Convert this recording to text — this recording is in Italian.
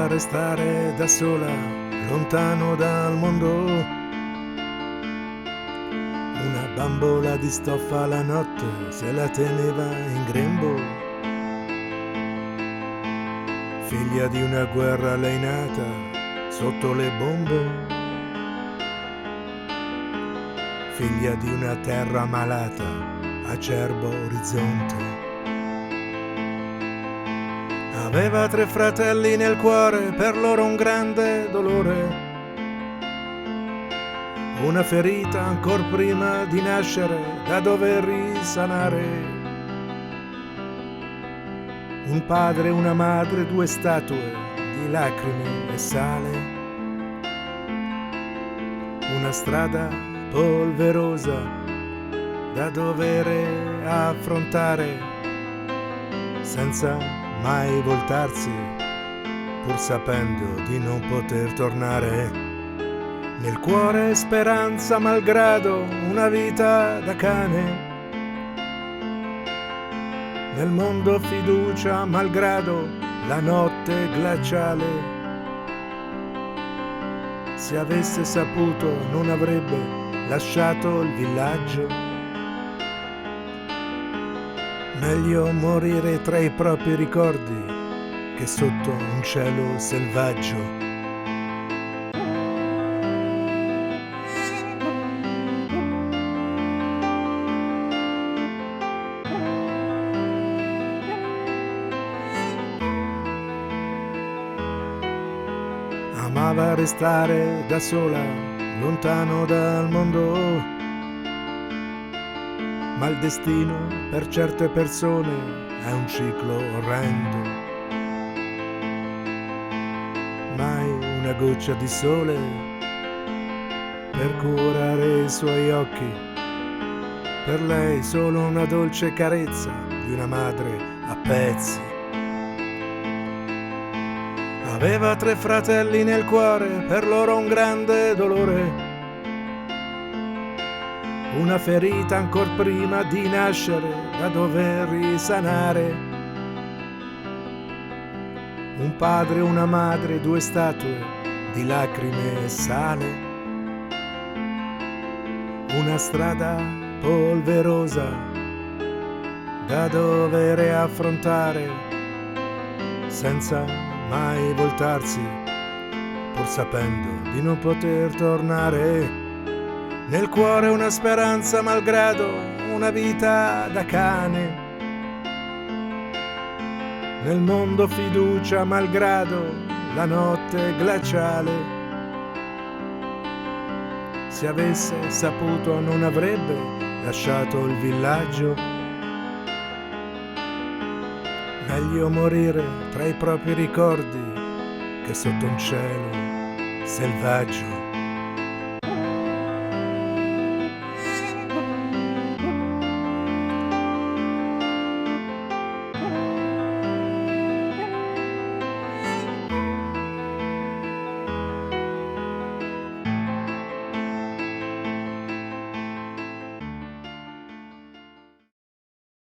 Amava restare da sola, lontano dal mondo. Una bambola di stoffa la notte se la teneva in grembo. Figlia di una guerra lei nata sotto le bombe. Figlia di una terra malata, acerbo orizzonte. Aveva 3 fratelli nel cuore, per loro un grande dolore. Una ferita ancor prima di nascere, da dover risanare. Un padre e una madre, 2 statue di lacrime e sale. Una strada polverosa da dover affrontare, senza mai voltarsi, pur sapendo di non poter tornare. Nel cuore speranza malgrado, una vita da cane. Nel mondo fiducia malgrado, la notte glaciale. Se avesse saputo non avrebbe lasciato il villaggio. Meglio morire tra i propri ricordi che sotto un cielo selvaggio. Amava restare da sola, lontano dal mondo. Ma il destino per certe persone è un ciclo orrendo. Mai una goccia di sole per curare i suoi occhi. Per lei solo una dolce carezza di una madre a pezzi. Aveva 3 fratelli nel cuore, per loro un grande dolore. Una ferita ancor prima di nascere, da dover risanare. Un padre e una madre, 2 statue di lacrime e sale. Una strada polverosa da dover affrontare, senza mai voltarsi, pur sapendo di non poter tornare. Nel cuore una speranza malgrado, una vita da cane. Nel mondo fiducia malgrado, la notte glaciale. Se avesse saputo non avrebbe lasciato il villaggio. Meglio morire tra i propri ricordi che sotto un cielo selvaggio.